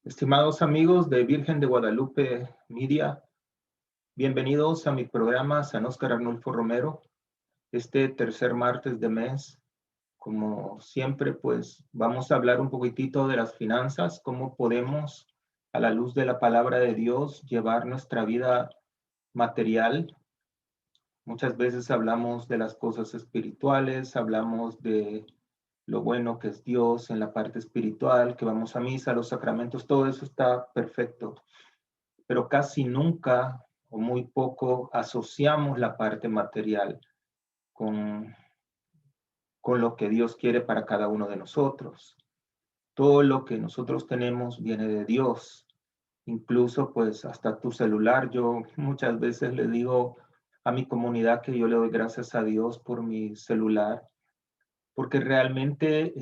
Estimados amigos de Virgen de Guadalupe Media, bienvenidos a mi programa San Óscar Arnulfo Romero. Este tercer martes de mes, como siempre, pues vamos a hablar un poquitito de las finanzas, cómo podemos, a la luz de la palabra de Dios, llevar nuestra vida material. Muchas veces hablamos de las cosas espirituales, hablamos de lo bueno que es Dios en la parte espiritual, que vamos a misa, los sacramentos, todo eso está perfecto. Pero casi nunca o muy poco asociamos la parte material con, con lo que Dios quiere para cada uno de nosotros. Todo lo que nosotros tenemos viene de Dios. Incluso pues hasta tu celular. Yo muchas veces le digo a mi comunidad que yo le doy gracias a Dios por mi celular, porque realmente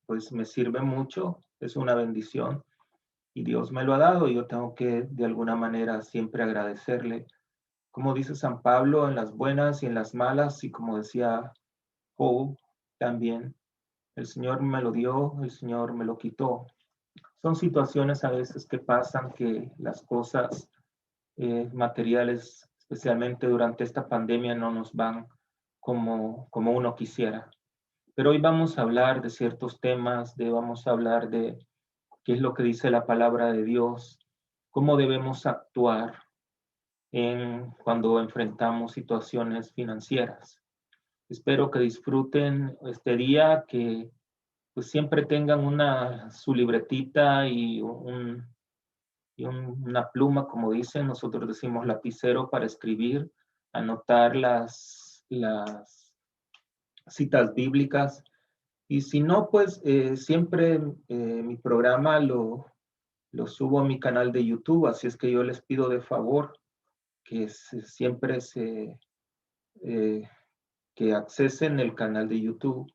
pues me sirve mucho, es una bendición y Dios me lo ha dado y yo tengo que de alguna manera siempre agradecerle. Como dice San Pablo, en las buenas y en las malas, y como decía Job también, el Señor me lo dio, el Señor me lo quitó. Son situaciones a veces que pasan que las cosas materiales, especialmente durante esta pandemia, no nos van como uno quisiera. Pero hoy vamos a hablar de ciertos temas, vamos a hablar de qué es lo que dice la palabra de Dios, cómo debemos actuar cuando enfrentamos situaciones financieras. Espero que disfruten este día, que pues siempre tengan su libretita una pluma, como dicen, nosotros decimos lapicero para escribir, anotar las citas bíblicas. Y si no, pues siempre mi programa lo subo a mi canal de YouTube, así es que yo les pido de favor que siempre eh, que accesen el canal de YouTube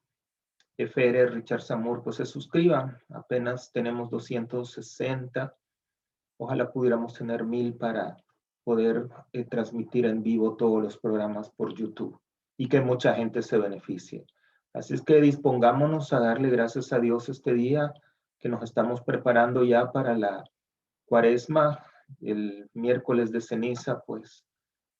FR Richard Zamor, pues se suscriban. Apenas tenemos 260. Ojalá pudiéramos tener 1000 para poder transmitir en vivo todos los programas por YouTube y que mucha gente se beneficie. Así es que dispongámonos a darle gracias a Dios este día, que nos estamos preparando ya para la Cuaresma. El miércoles de ceniza, pues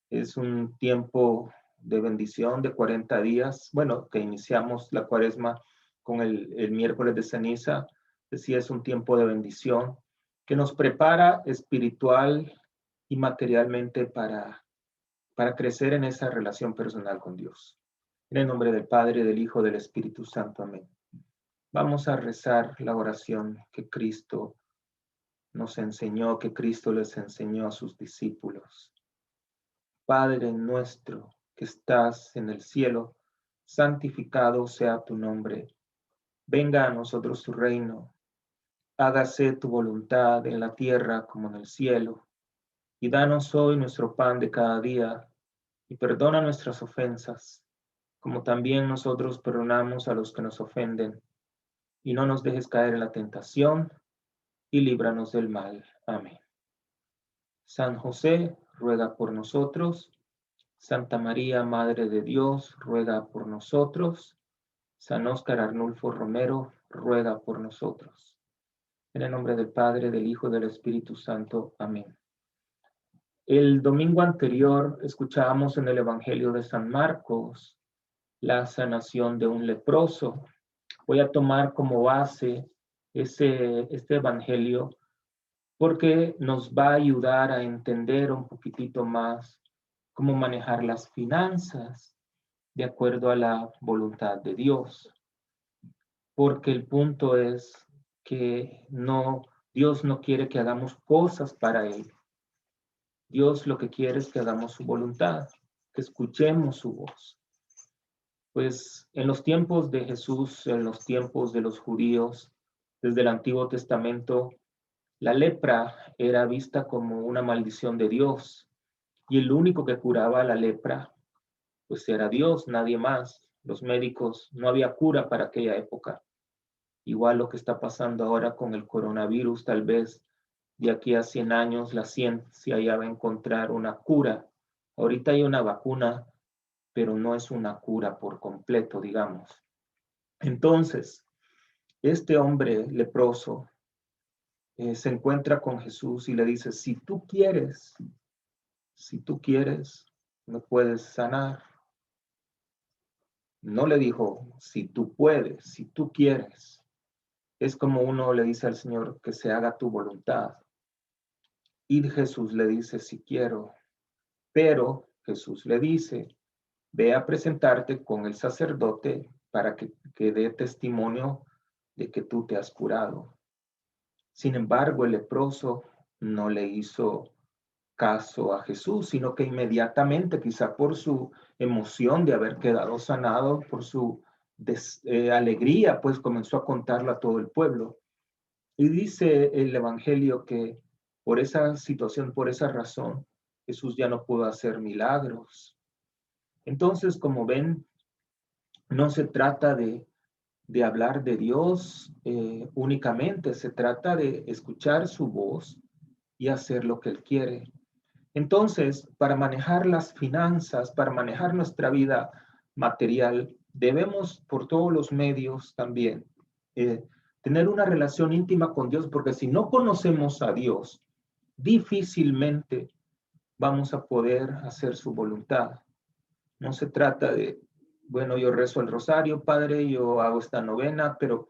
es un tiempo de bendición de 40 días. Bueno, que iniciamos la Cuaresma con el miércoles de ceniza. Decía, es un tiempo de bendición que nos prepara espiritual y materialmente para crecer en esa relación personal con Dios. En el nombre del Padre, del Hijo, del Espíritu Santo. Amén. Vamos a rezar la oración que Cristo nos enseñó, que Cristo les enseñó a sus discípulos. Padre nuestro que estás en el cielo, santificado sea tu nombre. Venga a nosotros tu reino. Hágase tu voluntad en la tierra como en el cielo. Y danos hoy nuestro pan de cada día. Y perdona nuestras ofensas, como también nosotros perdonamos a los que nos ofenden. Y no nos dejes caer en la tentación, y líbranos del mal. Amén. San José, ruega por nosotros. Santa María, Madre de Dios, ruega por nosotros. San Óscar Arnulfo Romero, ruega por nosotros. En el nombre del Padre, del Hijo y del Espíritu Santo. Amén. El domingo anterior escuchábamos en el Evangelio de San Marcos la sanación de un leproso. Voy a tomar como base este Evangelio porque nos va a ayudar a entender un poquitito más cómo manejar las finanzas de acuerdo a la voluntad de Dios. Porque el punto es que Dios no quiere que hagamos cosas para Él. Dios lo que quiere es que hagamos su voluntad, que escuchemos su voz. Pues en los tiempos de Jesús, en los tiempos de los judíos, desde el Antiguo Testamento, la lepra era vista como una maldición de Dios. Y el único que curaba la lepra, pues era Dios, nadie más. Los médicos, no había cura para aquella época. Igual lo que está pasando ahora con el coronavirus, tal vez de aquí a 100 años la ciencia ya va a encontrar una cura. Ahorita hay una vacuna, pero no es una cura por completo, digamos. Entonces, este hombre leproso se encuentra con Jesús y le dice, si tú quieres, me puedes sanar. No le dijo, si tú puedes, si tú quieres. Es como uno le dice al Señor, que se haga tu voluntad. Y Jesús le dice, si quiero. Pero Jesús le dice, ve a presentarte con el sacerdote para que dé testimonio de que tú te has curado. Sin embargo, el leproso no le hizo caso a Jesús, sino que inmediatamente, quizá por su emoción de haber quedado sanado, por su alegría, pues comenzó a contarlo a todo el pueblo. Y dice el Evangelio que por esa situación, por esa razón, Jesús ya no pudo hacer milagros. Entonces, como ven, no se trata de hablar de Dios únicamente, se trata de escuchar su voz y hacer lo que Él quiere. Entonces, para manejar las finanzas, para manejar nuestra vida material, debemos por todos los medios también tener una relación íntima con Dios, porque si no conocemos a Dios, difícilmente vamos a poder hacer su voluntad. No se trata de, bueno, yo rezo el rosario, Padre, yo hago esta novena, pero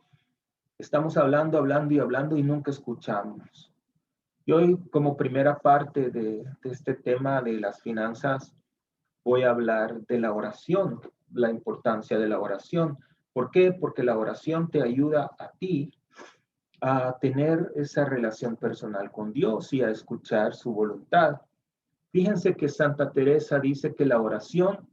estamos hablando, hablando y hablando y nunca escuchamos. Y hoy, como primera parte de este tema de las finanzas, voy a hablar de la oración, la importancia de la oración. ¿Por qué? Porque la oración te ayuda a ti a tener esa relación personal con Dios y a escuchar su voluntad. Fíjense que Santa Teresa dice que la oración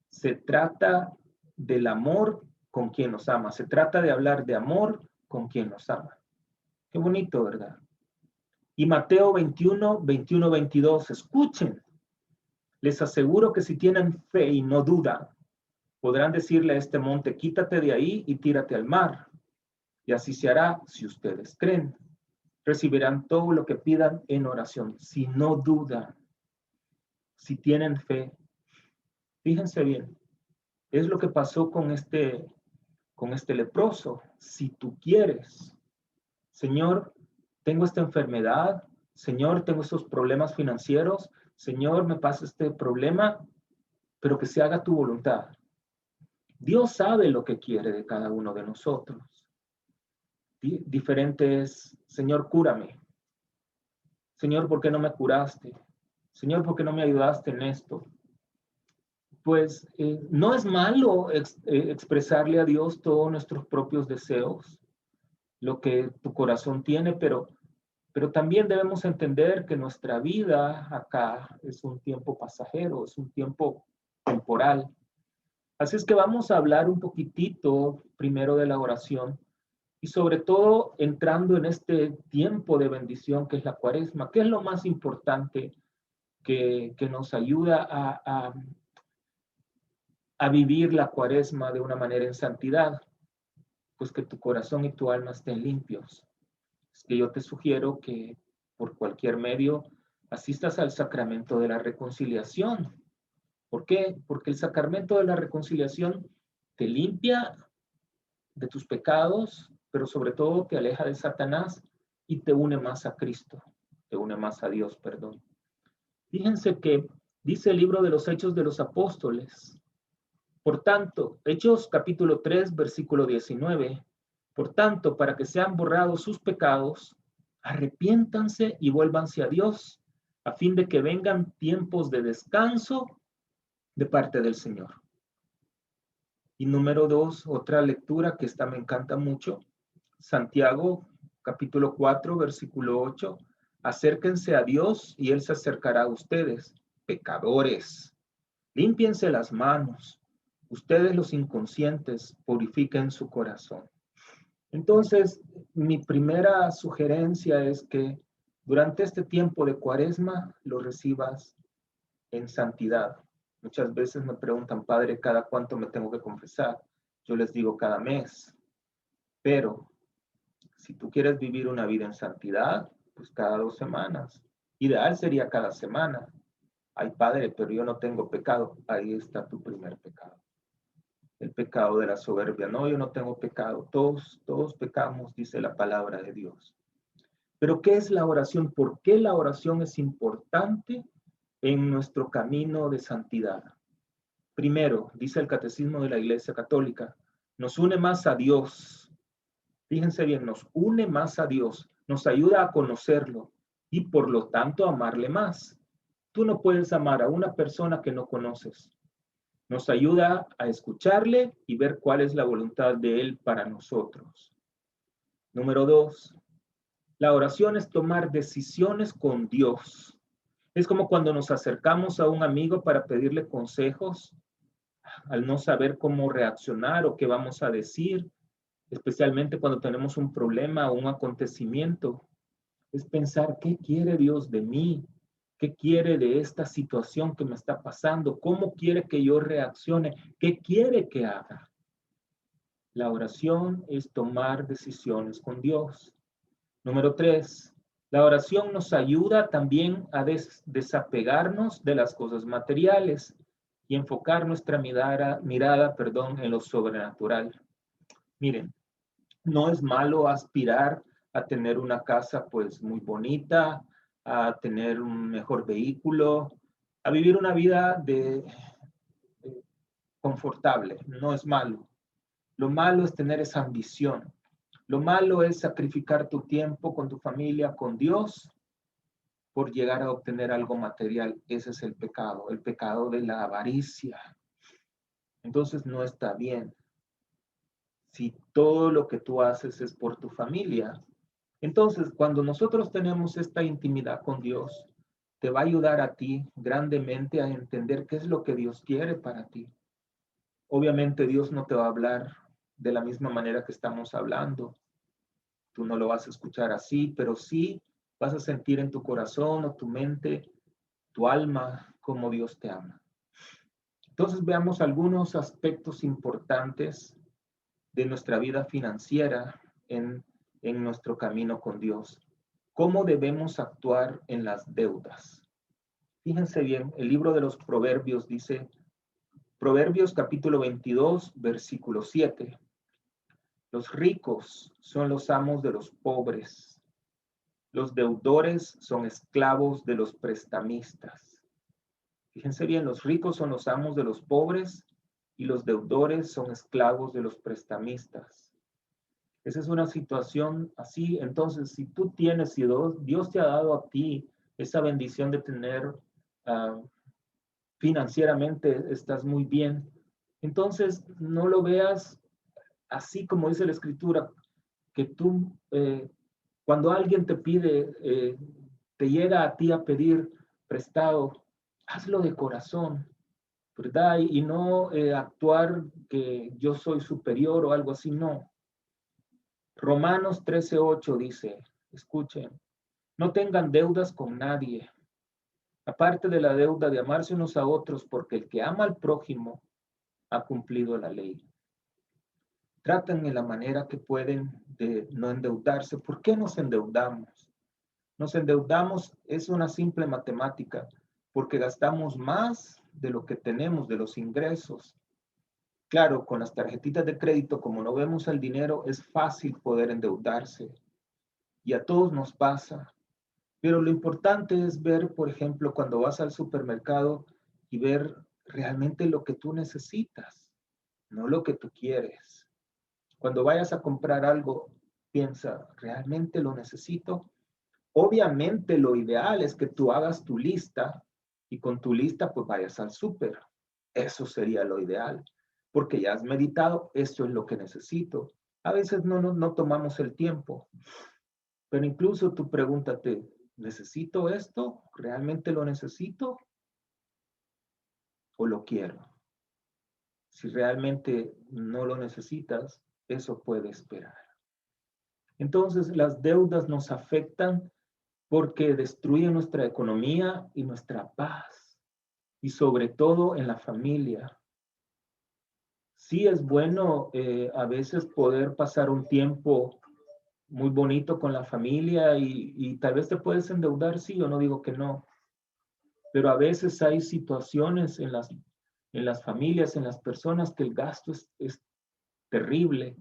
se trata del amor con quien nos ama, se trata de hablar de amor con quien nos ama. Qué bonito, ¿verdad? Y Mateo 21, 21, 22, escuchen, les aseguro que si tienen fe y no dudan, podrán decirle a este monte, quítate de ahí y tírate al mar. Y así se hará si ustedes creen. Recibirán todo lo que pidan en oración, si no dudan, si tienen fe. Fíjense bien, es lo que pasó con este leproso. Si tú quieres, Señor, tengo esta enfermedad, Señor, tengo estos problemas financieros, Señor, me pasa este problema, pero que se haga tu voluntad. Dios sabe lo que quiere de cada uno de nosotros. Diferente es, Señor, cúrame. Señor, ¿por qué no me curaste? Señor, ¿por qué no me ayudaste en esto? Pues no es malo expresarle a Dios todos nuestros propios deseos, lo que tu corazón tiene, pero también debemos entender que nuestra vida acá es un tiempo pasajero, es un tiempo temporal. Así es que vamos a hablar un poquitito primero de la oración y sobre todo entrando en este tiempo de bendición que es la Cuaresma, que es lo más importante que nos ayuda a vivir la Cuaresma de una manera en santidad, pues que tu corazón y tu alma estén limpios. Es que yo te sugiero que por cualquier medio asistas al sacramento de la reconciliación. ¿Por qué? Porque el sacramento de la reconciliación te limpia de tus pecados, pero sobre todo te aleja de Satanás y te une más a Cristo, te une más a Dios, perdón. Fíjense que dice el libro de los Hechos de los Apóstoles. Por tanto, Hechos capítulo 3, versículo 19. Por tanto, para que sean borrados sus pecados, arrepiéntanse y vuélvanse a Dios, a fin de que vengan tiempos de descanso de parte del Señor. Y número 2, otra lectura que esta me encanta mucho, Santiago capítulo 4, versículo 8. Acérquense a Dios y Él se acercará a ustedes, pecadores. Límpiense las manos. Ustedes los inconscientes purifiquen su corazón. Entonces, mi primera sugerencia es que durante este tiempo de Cuaresma lo recibas en santidad. Muchas veces me preguntan, Padre, ¿cada cuánto me tengo que confesar? Yo les digo cada mes. Pero si tú quieres vivir una vida en santidad, pues cada 2 semanas. Ideal sería cada semana. Ay, Padre, pero yo no tengo pecado. Ahí está tu primer pecado. El pecado de la soberbia. No, yo no tengo pecado. Todos pecamos, dice la palabra de Dios. Pero ¿qué es la oración? ¿Por qué la oración es importante en nuestro camino de santidad? Primero, dice el Catecismo de la Iglesia Católica, nos une más a Dios. Fíjense bien, nos une más a Dios, nos ayuda a conocerlo y por lo tanto a amarle más. Tú no puedes amar a una persona que no conoces. Nos ayuda a escucharle y ver cuál es la voluntad de Él para nosotros. Número 2, la oración es tomar decisiones con Dios. Es como cuando nos acercamos a un amigo para pedirle consejos, al no saber cómo reaccionar o qué vamos a decir, especialmente cuando tenemos un problema o un acontecimiento. Es pensar, ¿qué quiere Dios de mí? ¿Qué quiere de esta situación que me está pasando? ¿Cómo quiere que yo reaccione? ¿Qué quiere que haga? La oración es tomar decisiones con Dios. Número 3, la oración nos ayuda también a desapegarnos de las cosas materiales y enfocar nuestra mirada, en lo sobrenatural. Miren, no es malo aspirar a tener una casa pues muy bonita, a tener un mejor vehículo, a vivir una vida confortable, no es malo. Lo malo es tener esa ambición. Lo malo es sacrificar tu tiempo con tu familia, con Dios, por llegar a obtener algo material. Ese es el pecado de la avaricia. Entonces no está bien. Si todo lo que tú haces es por tu familia, entonces cuando nosotros tenemos esta intimidad con Dios, te va a ayudar a ti grandemente a entender qué es lo que Dios quiere para ti. Obviamente Dios no te va a hablar de la misma manera que estamos hablando. Tú no lo vas a escuchar así, pero sí vas a sentir en tu corazón o tu mente, tu alma, cómo Dios te ama. Entonces veamos algunos aspectos importantes de nuestra vida financiera en nuestro camino con Dios. ¿Cómo debemos actuar en las deudas? Fíjense bien, el libro de los Proverbios dice, Proverbios capítulo 22, versículo 7. Los ricos son los amos de los pobres. Los deudores son esclavos de los prestamistas. Fíjense bien, los ricos son los amos de los pobres y los deudores son esclavos de los prestamistas. Esa es una situación así. Entonces, si tú tienes, si Dios te ha dado a ti esa bendición de tener financieramente, estás muy bien. Entonces, no lo veas así como dice la Escritura, que tú, cuando alguien te pide, te llega a ti a pedir prestado, hazlo de corazón, ¿verdad? Y no actuar que yo soy superior o algo así, no. Romanos 13:8 dice, escuchen, no tengan deudas con nadie, aparte de la deuda de amarse unos a otros, porque el que ama al prójimo ha cumplido la ley. Traten de la manera que pueden de no endeudarse. ¿Por qué nos endeudamos? Nos endeudamos, es una simple matemática, porque gastamos más de lo que tenemos, de los ingresos. Claro, con las tarjetitas de crédito, como no vemos el dinero, es fácil poder endeudarse. Y a todos nos pasa. Pero lo importante es ver, por ejemplo, cuando vas al supermercado y ver realmente lo que tú necesitas, no lo que tú quieres. Cuando vayas a comprar algo, piensa, ¿realmente lo necesito? Obviamente lo ideal es que tú hagas tu lista y con tu lista pues vayas al súper. Eso sería lo ideal, porque ya has meditado, esto es lo que necesito. A veces no tomamos el tiempo, pero incluso tú pregúntate, ¿necesito esto? ¿Realmente lo necesito? ¿O lo quiero? Si realmente no lo necesitas, eso puede esperar. Entonces, las deudas nos afectan porque destruyen nuestra economía y nuestra paz, y sobre todo en la familia. Sí es bueno a veces poder pasar un tiempo muy bonito con la familia y tal vez te puedes endeudar, sí, yo no digo que no, pero a veces hay situaciones en las familias, en las personas que el gasto es terrible.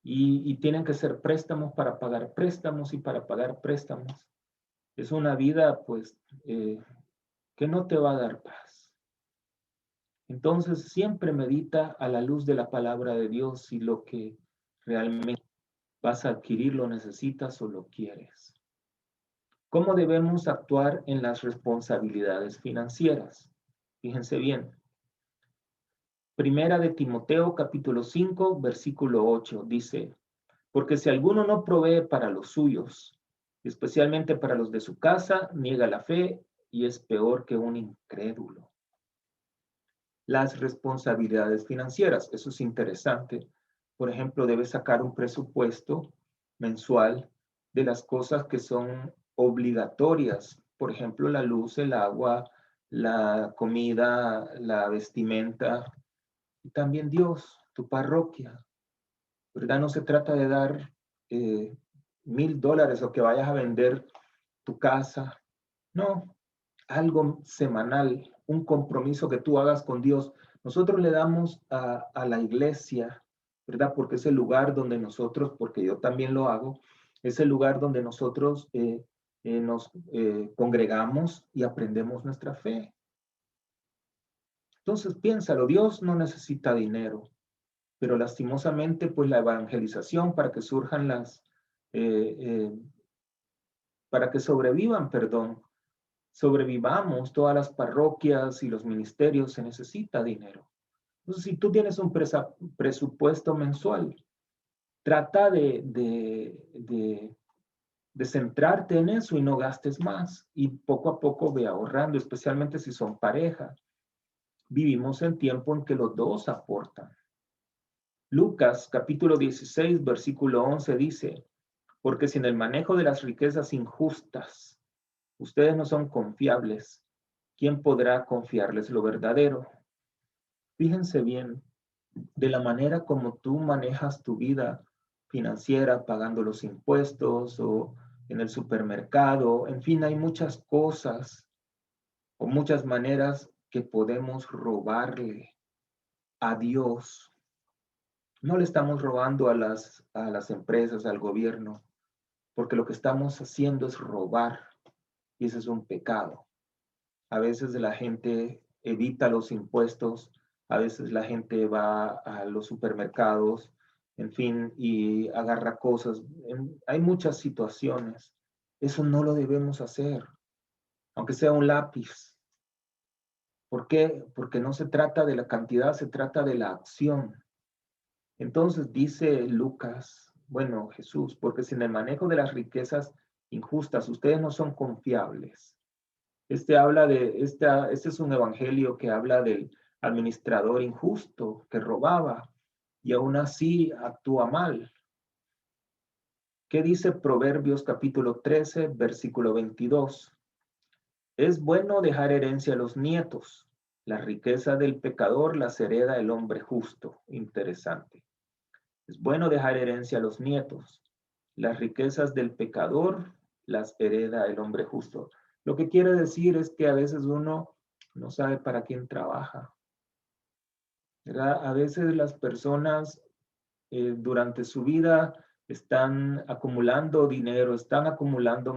y tienen que ser préstamos para pagar préstamos y para pagar préstamos. Es una vida, pues, que no te va a dar paz. Entonces, siempre medita a la luz de la palabra de Dios si lo que realmente vas a adquirir lo necesitas o lo quieres. ¿Cómo debemos actuar en las responsabilidades financieras? Fíjense bien. Primera de Timoteo, capítulo 5, versículo 8, dice, porque si alguno no provee para los suyos, especialmente para los de su casa, niega la fe y es peor que un incrédulo. Las responsabilidades financieras, eso es interesante. Por ejemplo, debes sacar un presupuesto mensual de las cosas que son obligatorias. Por ejemplo, la luz, el agua, la comida, la vestimenta, y también Dios, tu parroquia, ¿verdad? No se trata de dar $1,000 o que vayas a vender tu casa. No, algo semanal, un compromiso que tú hagas con Dios. Nosotros le damos a la iglesia, ¿verdad? Porque es el lugar donde nosotros, porque yo también lo hago, es el lugar donde nosotros nos congregamos y aprendemos nuestra fe. Entonces piénsalo, Dios no necesita dinero, pero lastimosamente, pues la evangelización para que surjan para que sobrevivan, perdón, sobrevivamos todas las parroquias y los ministerios, se necesita dinero. Entonces, si tú tienes un presupuesto mensual, trata de centrarte en eso y no gastes más. Y poco a poco ve ahorrando, especialmente si son pareja. Vivimos en tiempo en que los dos aportan. Lucas capítulo 16, versículo 11 dice, porque si en el manejo de las riquezas injustas ustedes no son confiables, ¿quién podrá confiarles lo verdadero? Fíjense bien, de la manera como tú manejas tu vida financiera, pagando los impuestos o en el supermercado, en fin, hay muchas cosas o muchas maneras que podemos robarle a Dios. No le estamos robando a las empresas, al gobierno, porque lo que estamos haciendo es robar y ese es un pecado. A veces la gente evita los impuestos, a veces la gente va a los supermercados, en fin, y agarra cosas. Hay muchas situaciones. Eso no lo debemos hacer, aunque sea un lápiz. ¿Por qué? Porque no se trata de la cantidad, se trata de la acción. Entonces dice Lucas, bueno, Jesús, porque si en el manejo de las riquezas injustas ustedes no son confiables. Este es un evangelio que habla del administrador injusto que robaba y aún así actúa mal. ¿Qué dice Proverbios capítulo 13, versículo 22? Es bueno dejar herencia a los nietos. La riqueza del pecador las hereda el hombre justo. Interesante. Es bueno dejar herencia a los nietos. Las riquezas del pecador las hereda el hombre justo. Lo que quiere decir es que a veces uno no sabe para quién trabaja, ¿verdad? A veces las personas durante su vida están acumulando dinero, están acumulando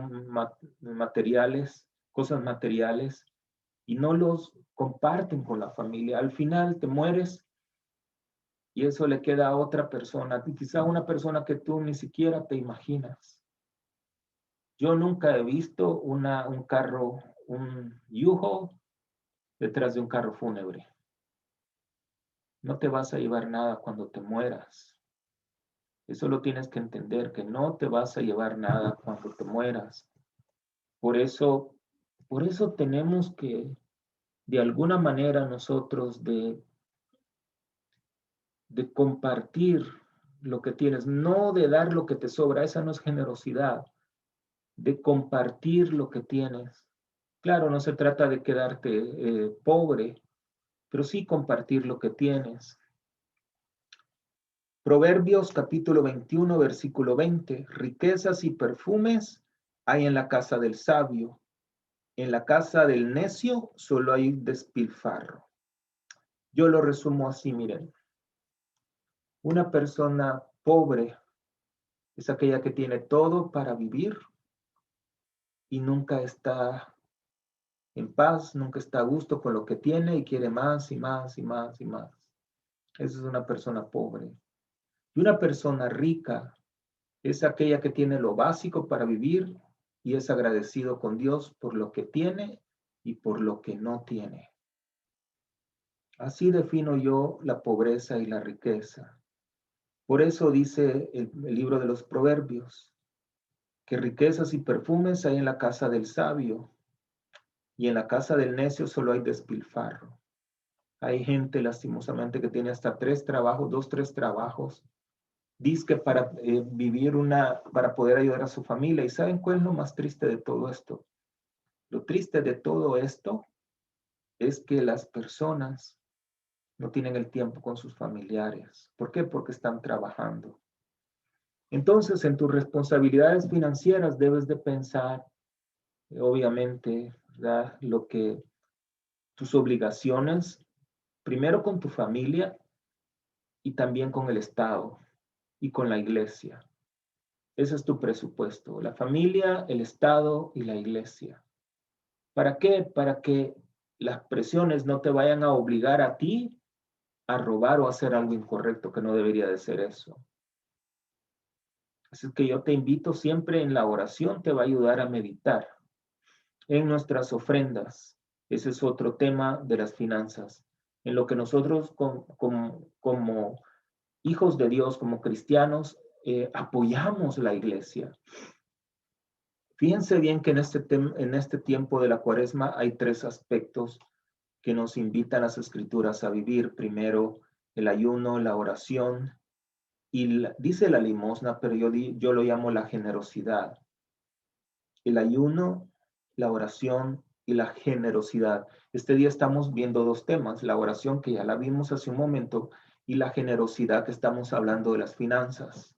materiales, cosas materiales, y no los comparten con la familia. Al final te mueres y eso le queda a otra persona, y quizá una persona que tú ni siquiera te imaginas. Yo nunca he visto un carro, un U-Haul detrás de un carro fúnebre. No te vas a llevar nada cuando te mueras. Eso lo tienes que entender, que no te vas a llevar nada cuando te mueras. Por eso tenemos que, de alguna manera, nosotros de compartir lo que tienes, no de dar lo que te sobra, esa no es generosidad, de compartir lo que tienes. Claro, no se trata de quedarte pobre, pero sí compartir lo que tienes. Proverbios capítulo 21, versículo 20. Riquezas y perfumes hay en la casa del sabio. En la casa del necio solo hay despilfarro. Yo lo resumo así, miren. Una persona pobre Es aquella que tiene todo para vivir y nunca está en paz, nunca está a gusto con lo que tiene y quiere más y más y más y más. Esa es una persona pobre. Y una persona rica es aquella que tiene lo básico para vivir y es agradecido con Dios por lo que tiene y por lo que no tiene. Así defino yo la pobreza y la riqueza. Por eso dice el libro de los Proverbios, que riquezas y perfumes hay en la casa del sabio y en la casa del necio solo hay despilfarro. Hay gente lastimosamente que tiene hasta 3 trabajos, 2, 3 trabajos. Dice que para vivir para poder ayudar a su familia. ¿Y saben cuál es lo más triste de todo esto? Lo triste de todo esto es que las personas no tienen el tiempo con sus familiares. ¿Por qué? Porque están trabajando. Entonces, en tus responsabilidades financieras debes de pensar, obviamente, ¿verdad? Tus obligaciones, primero con tu familia y también con el Estado y con la iglesia. Ese es tu presupuesto, la familia, el Estado y la iglesia. ¿Para qué? Para que las presiones no te vayan a obligar a ti a robar o a hacer algo incorrecto, que no debería de ser eso. Así que yo te invito siempre en la oración, te va a ayudar a meditar. En nuestras ofrendas, ese es otro tema de las finanzas. En lo que nosotros como hijos de Dios, como cristianos, apoyamos la iglesia. Fíjense bien que en este tiempo de la Cuaresma hay 3 aspectos que nos invitan las Escrituras a vivir. Primero, el ayuno, la oración y dice la limosna, pero yo lo llamo la generosidad. El ayuno, la oración y la generosidad. Este día estamos viendo 2 temas, la oración que ya la vimos hace un momento y la generosidad que estamos hablando de las finanzas.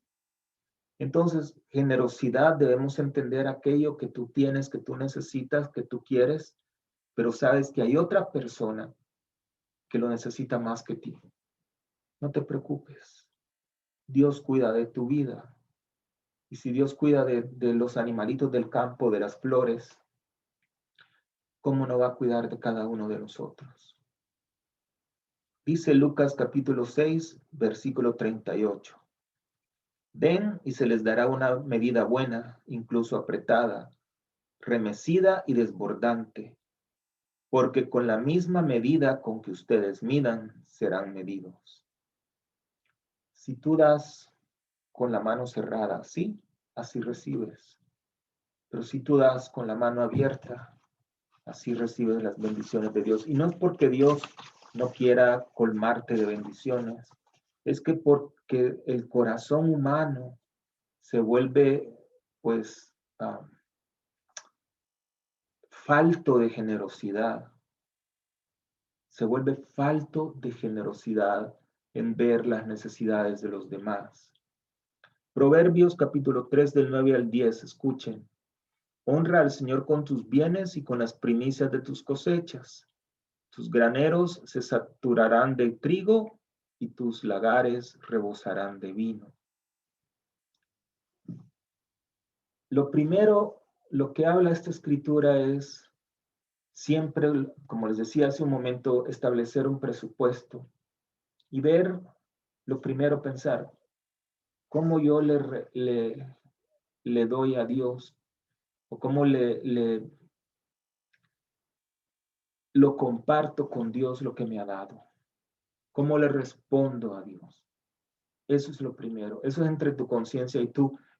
Entonces, generosidad debemos entender aquello que tú tienes, que tú necesitas, que tú quieres, pero sabes que hay otra persona que lo necesita más que ti. No te preocupes. Dios cuida de tu vida. Y si Dios cuida de los animalitos del campo, de las flores, ¿cómo no va a cuidar de cada uno de nosotros? Dice Lucas capítulo 6, versículo 38. Den y se les dará una medida buena, incluso apretada, remecida y desbordante, porque con la misma medida con que ustedes midan, serán medidos. Si tú das con la mano cerrada, sí, así recibes. Pero si tú das con la mano abierta, así recibes las bendiciones de Dios. Y no es porque Dios no quiera colmarte de bendiciones, es que porque el corazón humano se vuelve, pues, falto de generosidad. Se vuelve falto de generosidad en ver las necesidades de los demás. Proverbios capítulo 3 del 9 al 10, escuchen. Honra al Señor con tus bienes y con las primicias de tus cosechas. Tus graneros se saturarán de trigo y tus lagares rebosarán de vino. Lo primero, lo que habla esta escritura es siempre, como les decía hace un momento, establecer un presupuesto y ver, lo primero pensar, cómo yo le doy a Dios o cómo lo comparto con Dios lo que me ha dado. ¿Cómo le respondo a Dios? Eso es lo primero. Eso es entre tu conciencia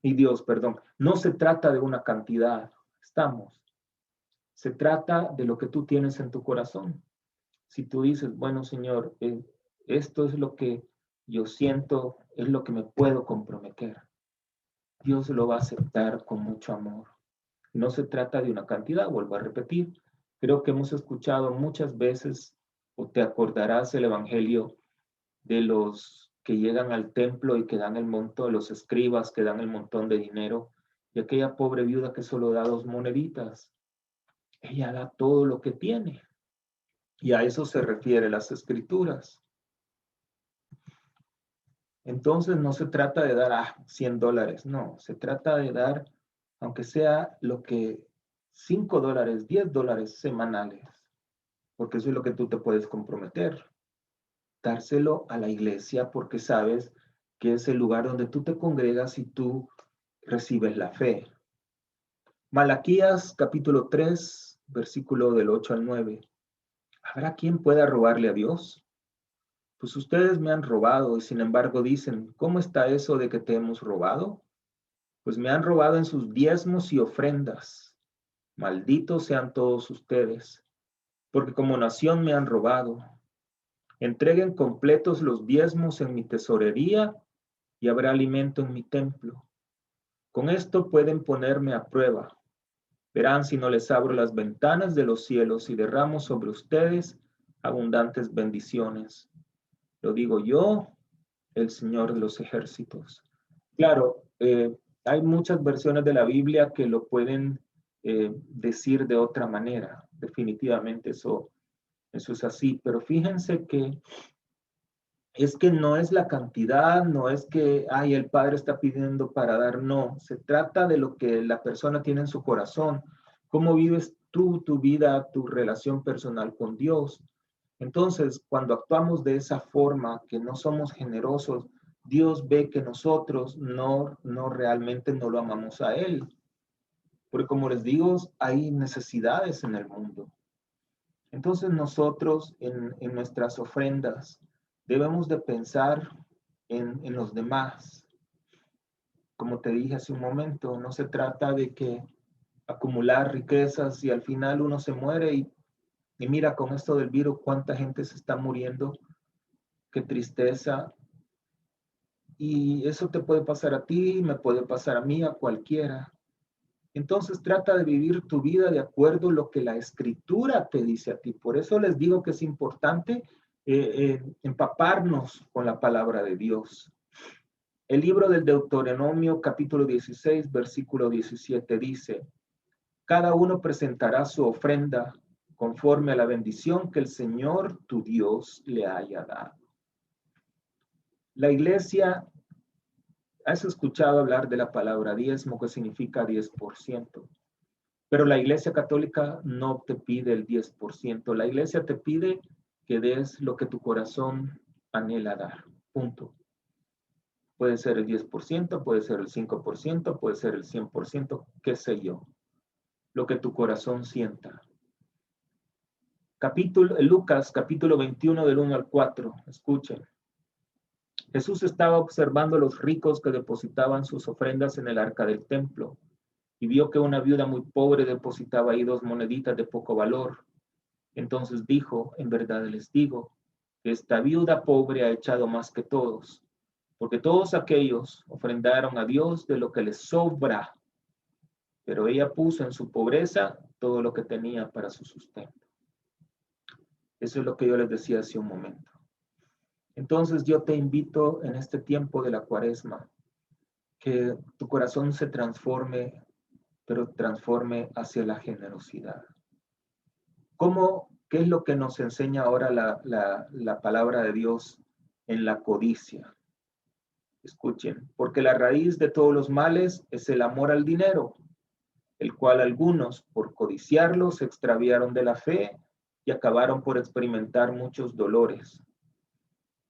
y Dios, perdón. No se trata de una cantidad. Estamos. Se trata de lo que tú tienes en tu corazón. Si tú dices, bueno, Señor, esto es lo que yo siento, es lo que me puedo comprometer. Dios lo va a aceptar con mucho amor. No se trata de una cantidad, vuelvo a repetir. Creo que hemos escuchado muchas veces, o te acordarás el evangelio de los que llegan al templo y que dan el monto, de los escribas que dan el montón de dinero, y aquella pobre viuda que solo da 2 moneditas. Ella da todo lo que tiene. Y a eso se refiere las escrituras. Entonces no se trata de dar $100, no, se trata de dar, aunque sea lo que $5, $10 semanales, porque eso es lo que tú te puedes comprometer. Dárselo a la iglesia porque sabes que es el lugar donde tú te congregas y tú recibes la fe. Malaquías capítulo 3, versículo del 8 al 9. ¿Habrá quien pueda robarle a Dios? Pues ustedes me han robado y sin embargo dicen, ¿cómo está eso de que te hemos robado? Pues me han robado en sus diezmos y ofrendas. Malditos sean todos ustedes, porque como nación me han robado. Entreguen completos los diezmos en mi tesorería y habrá alimento en mi templo. Con esto pueden ponerme a prueba. Verán si no les abro las ventanas de los cielos y derramo sobre ustedes abundantes bendiciones. Lo digo yo, el Señor de los ejércitos. Claro, hay muchas versiones de la Biblia que lo pueden decir de otra manera. Definitivamente eso es así. Pero fíjense que es que no es la cantidad, no es que, ay, el Padre está pidiendo para dar, no. Se trata de lo que la persona tiene en su corazón. ¿Cómo vives tú tu vida, tu relación personal con Dios? Entonces, cuando actuamos de esa forma, que no somos generosos, Dios ve que nosotros no realmente no lo amamos a Él. Porque como les digo, hay necesidades en el mundo. Entonces nosotros en nuestras ofrendas debemos de pensar en los demás. Como te dije hace un momento, no se trata de que acumular riquezas y al final uno se muere y mira con esto del virus cuánta gente se está muriendo, qué tristeza. Y eso te puede pasar a ti, me puede pasar a mí, a cualquiera. Entonces trata de vivir tu vida de acuerdo a lo que la escritura te dice a ti. Por eso les digo que es importante empaparnos con la palabra de Dios. El libro del Deuteronomio capítulo 16, versículo 17 dice, cada uno presentará su ofrenda conforme a la bendición que el Señor tu Dios le haya dado. La iglesia, has escuchado hablar de la palabra diezmo, que significa 10%. Pero la Iglesia Católica no te pide el 10%. La Iglesia te pide que des lo que tu corazón anhela dar. Punto. Puede ser el 10%, puede ser el 5%, puede ser el 100%, qué sé yo. Lo que tu corazón sienta. Lucas, capítulo 21, del 1 al 4. Escuchen. Jesús estaba observando a los ricos que depositaban sus ofrendas en el arca del templo y vio que una viuda muy pobre depositaba ahí 2 moneditas de poco valor. Entonces dijo, en verdad les digo, que esta viuda pobre ha echado más que todos, porque todos aquellos ofrendaron a Dios de lo que les sobra, pero ella puso en su pobreza todo lo que tenía para su sustento. Eso es lo que yo les decía hace un momento. Entonces yo te invito en este tiempo de la Cuaresma, que tu corazón se transforme, pero transforme hacia la generosidad. ¿Qué es lo que nos enseña ahora la palabra de Dios en la codicia? Escuchen, porque la raíz de todos los males es el amor al dinero, el cual algunos, por codiciarlo, se extraviaron de la fe y acabaron por experimentar muchos dolores.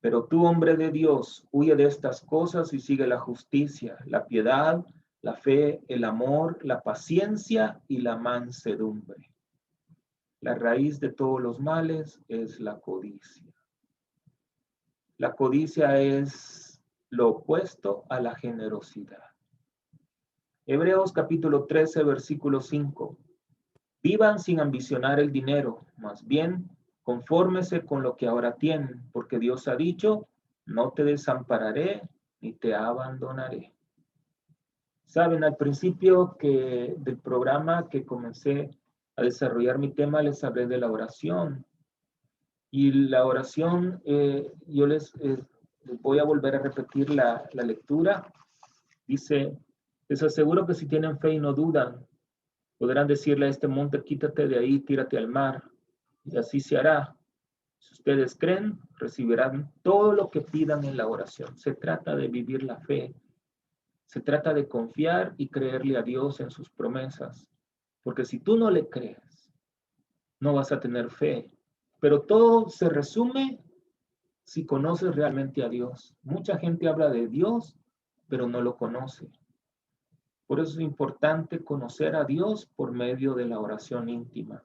Pero tú, hombre de Dios, huye de estas cosas y sigue la justicia, la piedad, la fe, el amor, la paciencia y la mansedumbre. La raíz de todos los males es la codicia. La codicia es lo opuesto a la generosidad. Hebreos capítulo 13, versículo 5. Vivan sin ambicionar el dinero, más bien confórmese con lo que ahora tienen, porque Dios ha dicho, no te desampararé ni te abandonaré. Saben, al principio del programa que comencé a desarrollar mi tema, les hablé de la oración. Y la oración, yo les voy a volver a repetir la lectura. Dice, les aseguro que si tienen fe y no dudan, podrán decirle a este monte, quítate de ahí, tírate al mar, y así se hará. Si ustedes creen, recibirán todo lo que pidan en la oración. Se trata de vivir la fe. Se trata de confiar y creerle a Dios en sus promesas. Porque si tú no le crees, no vas a tener fe. Pero todo se resume si conoces realmente a Dios. Mucha gente habla de Dios, pero no lo conoce. Por eso es importante conocer a Dios por medio de la oración íntima.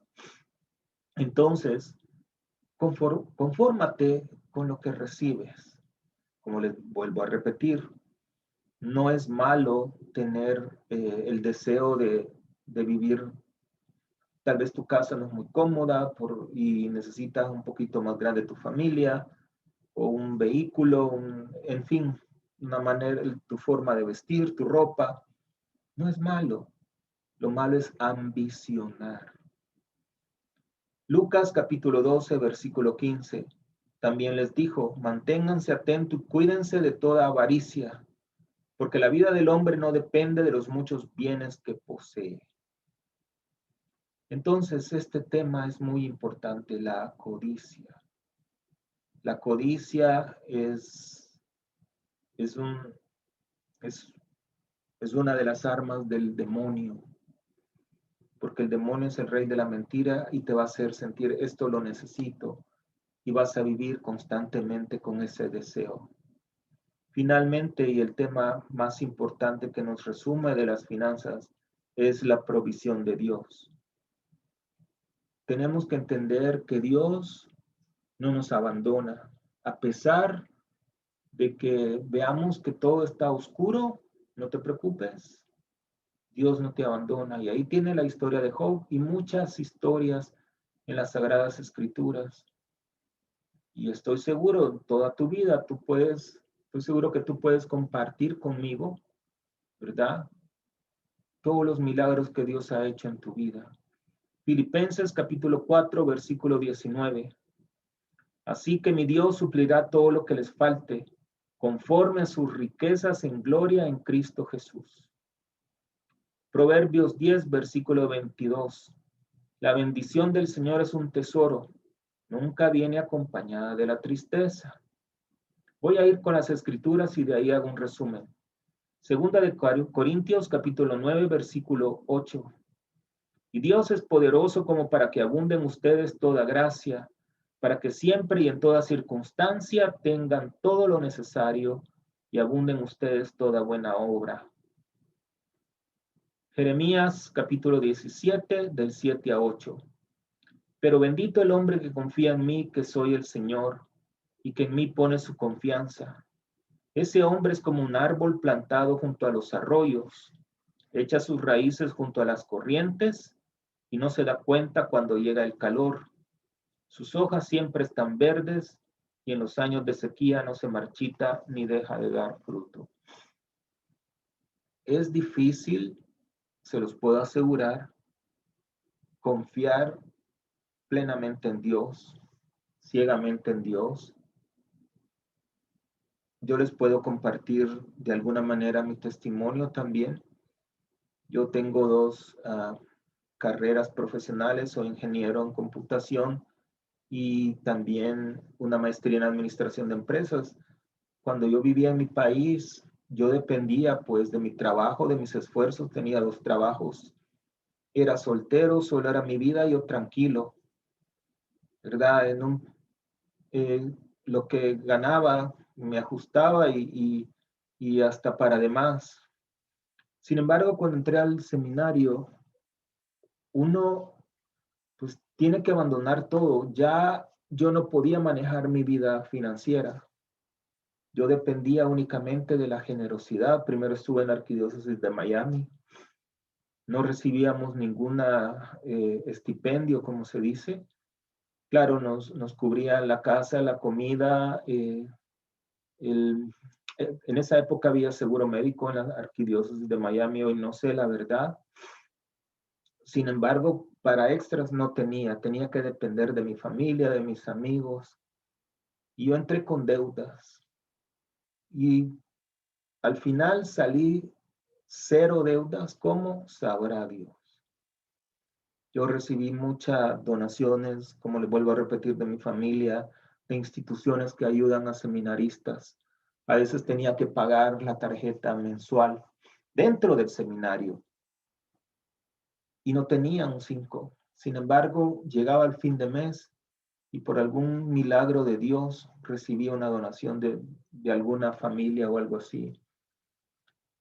Entonces, confórmate con lo que recibes. Como les vuelvo a repetir, no es malo tener el deseo de vivir. Tal vez tu casa no es muy cómoda y necesitas un poquito más grande tu familia o un vehículo, en fin, una manera, tu forma de vestir, tu ropa. No es malo. Lo malo es ambicionar. Lucas capítulo 12, versículo 15. También les dijo, manténganse atentos y cuídense de toda avaricia, porque la vida del hombre no depende de los muchos bienes que posee. Entonces, este tema es muy importante, la codicia. La codicia es, un, es una de las armas del demonio, porque el demonio es el rey de la mentira y te va a hacer sentir esto lo necesito y vas a vivir constantemente con ese deseo. Finalmente, y el tema más importante que nos resume de las finanzas es la provisión de Dios. Tenemos que entender que Dios no nos abandona, a pesar de que veamos que todo está oscuro, no te preocupes, Dios no te abandona. Y ahí tiene la historia de Job y muchas historias en las Sagradas Escrituras. Y estoy seguro, toda tu vida, estoy seguro que tú puedes compartir conmigo, ¿verdad? Todos los milagros que Dios ha hecho en tu vida. Filipenses capítulo 4, versículo 19. Así que mi Dios suplirá todo lo que les falte, conforme a sus riquezas en gloria en Cristo Jesús. Proverbios 10, versículo 22. La bendición del Señor es un tesoro, nunca viene acompañada de la tristeza. Voy a ir con las escrituras y de ahí hago un resumen. Segunda de Corintios capítulo 9, versículo 8. Y Dios es poderoso como para que abunden ustedes toda gracia, para que siempre y en toda circunstancia tengan todo lo necesario y abunden ustedes toda buena obra. Jeremías capítulo 17, del 7 a 8. Pero bendito el hombre que confía en mí, que soy el Señor, y que en mí pone su confianza. Ese hombre es como un árbol plantado junto a los arroyos, echa sus raíces junto a las corrientes y no se da cuenta cuando llega el calor. Sus hojas siempre están verdes y en los años de sequía no se marchita ni deja de dar fruto. Es difícil, se los puedo asegurar, confiar plenamente en Dios, ciegamente en Dios. Yo les puedo compartir de alguna manera mi testimonio también. Yo tengo dos carreras profesionales, soy ingeniero en computación y también una maestría en administración de empresas. Cuando yo vivía en mi país, yo dependía pues de mi trabajo, de mis esfuerzos, tenía dos trabajos. Era soltero, solo era mi vida, yo tranquilo, ¿verdad? Lo que ganaba me ajustaba y hasta para demás. Sin embargo, cuando entré al seminario, uno pues tiene que abandonar todo. Ya yo no podía manejar mi vida financiera. Yo dependía únicamente de la generosidad. Primero estuve en la Arquidiócesis de Miami. No recibíamos ninguna estipendio, como se dice. Claro, nos cubría la casa, la comida. En esa época había seguro médico en la Arquidiócesis de Miami. Hoy no sé la verdad. Sin embargo, para extras no tenía que depender de mi familia, de mis amigos. Y yo entré con deudas. Y al final salí cero deudas, ¿cómo? Sabrá Dios. Yo recibí muchas donaciones, como les vuelvo a repetir, de mi familia, de instituciones que ayudan a seminaristas. A veces tenía que pagar la tarjeta mensual dentro del seminario y no tenía un 5. Sin embargo, llegaba el fin de mes y por algún milagro de Dios recibía una donación de alguna familia o algo así.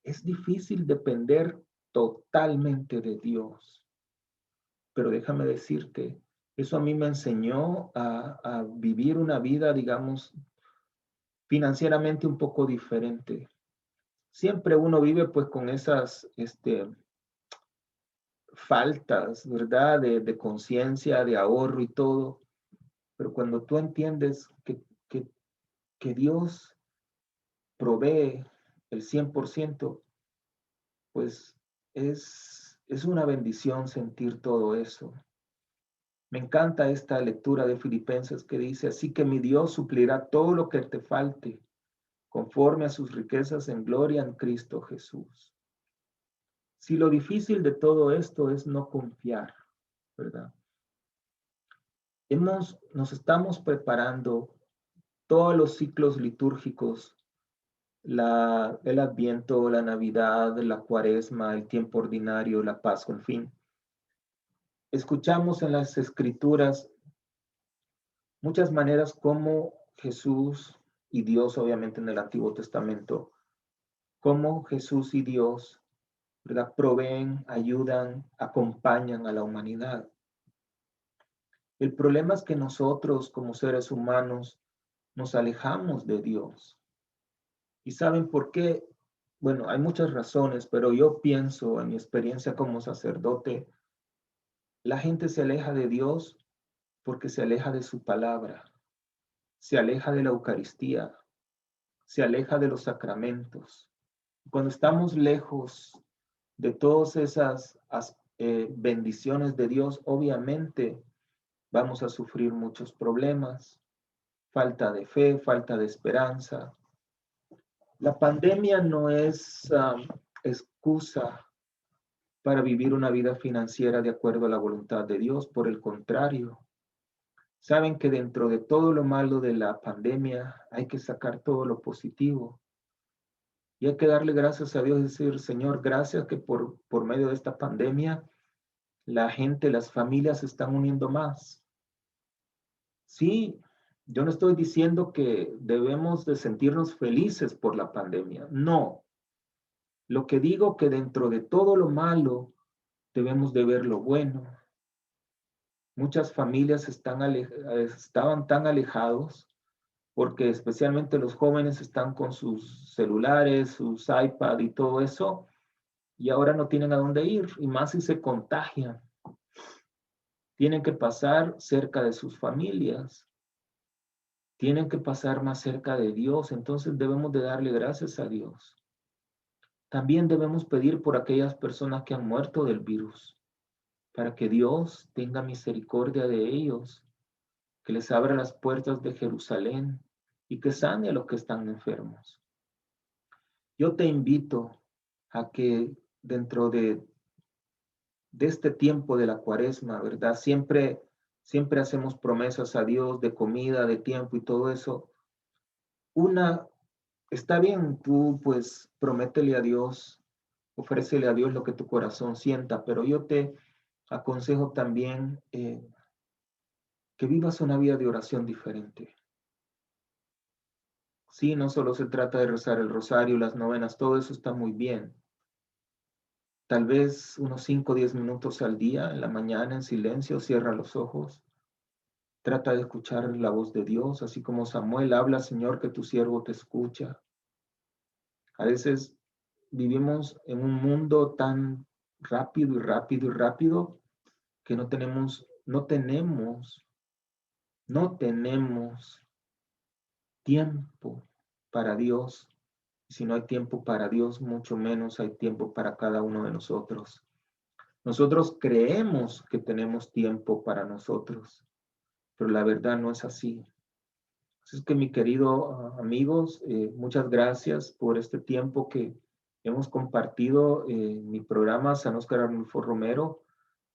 Es difícil depender totalmente de Dios, pero déjame decirte, eso a mí me enseñó a vivir una vida, digamos, financieramente un poco diferente. Siempre uno vive pues con esas faltas, ¿verdad? De conciencia, de ahorro y todo, pero cuando tú entiendes que, que Dios provee el 100%, pues es una bendición sentir todo eso. Me encanta esta lectura de Filipenses que dice, así que mi Dios suplirá todo lo que te falte conforme a sus riquezas en gloria en Cristo Jesús. Si lo difícil de todo esto es no confiar, ¿verdad? Nos estamos preparando todos los ciclos litúrgicos, el Adviento, la Navidad, la Cuaresma, el tiempo ordinario, la Pascua, en fin. Escuchamos en las Escrituras muchas maneras como Jesús y Dios, obviamente en el Antiguo Testamento, cómo Jesús y Dios, ¿verdad? Proveen, ayudan, acompañan a la humanidad. El problema es que nosotros como seres humanos nos alejamos de Dios. ¿Y saben por qué? Bueno, hay muchas razones, pero yo pienso en mi experiencia como sacerdote, la gente se aleja de Dios porque se aleja de su palabra, se aleja de la Eucaristía, se aleja de los sacramentos. Cuando estamos lejos de todas esas bendiciones de Dios, obviamente vamos a sufrir muchos problemas, falta de fe, falta de esperanza. La pandemia no es excusa para vivir una vida financiera de acuerdo a la voluntad de Dios, por el contrario. Saben que dentro de todo lo malo de la pandemia hay que sacar todo lo positivo. Y hay que darle gracias a Dios y decir, Señor, gracias que por medio de esta pandemia la gente, las familias se están uniendo más. Sí, yo no estoy diciendo que debemos de sentirnos felices por la pandemia. No. Lo que digo que dentro de todo lo malo debemos de ver lo bueno. Muchas familias estaban tan alejados porque especialmente los jóvenes están con sus celulares, sus iPad y todo eso, y ahora no tienen a dónde ir, y más si se contagian. Tienen que pasar cerca de sus familias, tienen que pasar más cerca de Dios, entonces debemos de darle gracias a Dios. También debemos pedir por aquellas personas que han muerto del virus, para que Dios tenga misericordia de ellos, que les abra las puertas de Jerusalén y que sane a los que están enfermos. Yo te invito a que dentro de este tiempo de la Cuaresma, ¿verdad? Siempre hacemos promesas a Dios de comida, de tiempo y todo eso. Está bien, tú pues prométele a Dios, ofrécele a Dios lo que tu corazón sienta, pero yo te aconsejo también que vivas una vida de oración diferente. Sí, no solo se trata de rezar el rosario, las novenas, todo eso está muy bien. Tal vez unos 5 o 10 minutos al día, en la mañana, en silencio, cierra los ojos. Trata de escuchar la voz de Dios, así como Samuel habla, Señor, que tu siervo te escucha. A veces vivimos en un mundo tan rápido y rápido y rápido que no tenemos tiempo para Dios. Si no hay tiempo para Dios, mucho menos hay tiempo para cada uno de nosotros. Nosotros creemos que tenemos tiempo para nosotros, pero la verdad no es así. Así es que mi querido amigos, muchas gracias por este tiempo que hemos compartido mi programa San Óscar Arnulfo Romero.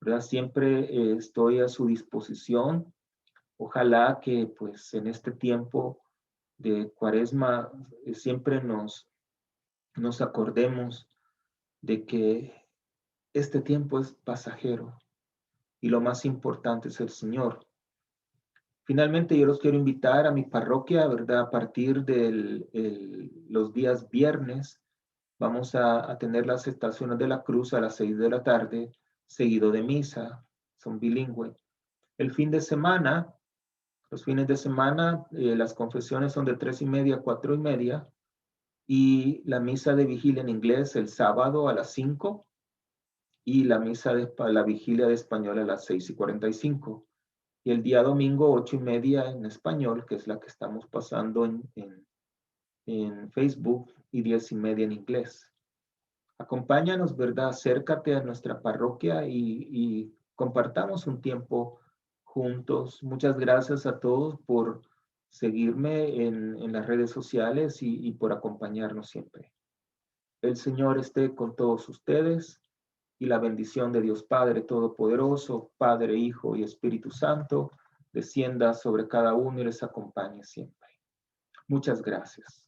¿verdad? Siempre estoy a su disposición. Ojalá que pues en este tiempo de Cuaresma siempre nos acordemos de que este tiempo es pasajero y lo más importante es el Señor. Finalmente, yo los quiero invitar a mi parroquia, ¿verdad? A partir de los días viernes, vamos a tener las estaciones de la cruz a las 6 de la tarde, seguido de misa, son bilingües. El fin de semana, los fines de semana, las confesiones son de 3:30 a 4:30 y la misa de vigilia en inglés el sábado a las 5 y la vigilia de español a las 6:45. Y el día domingo, 8:30 en español, que es la que estamos pasando en Facebook, y 10:30 en inglés. Acompáñanos, ¿verdad? Acércate a nuestra parroquia y compartamos un tiempo juntos. Muchas gracias a todos por seguirme en las redes sociales y por acompañarnos siempre. El Señor esté con todos ustedes y la bendición de Dios Padre Todopoderoso, Padre, Hijo y Espíritu Santo, descienda sobre cada uno y les acompañe siempre. Muchas gracias.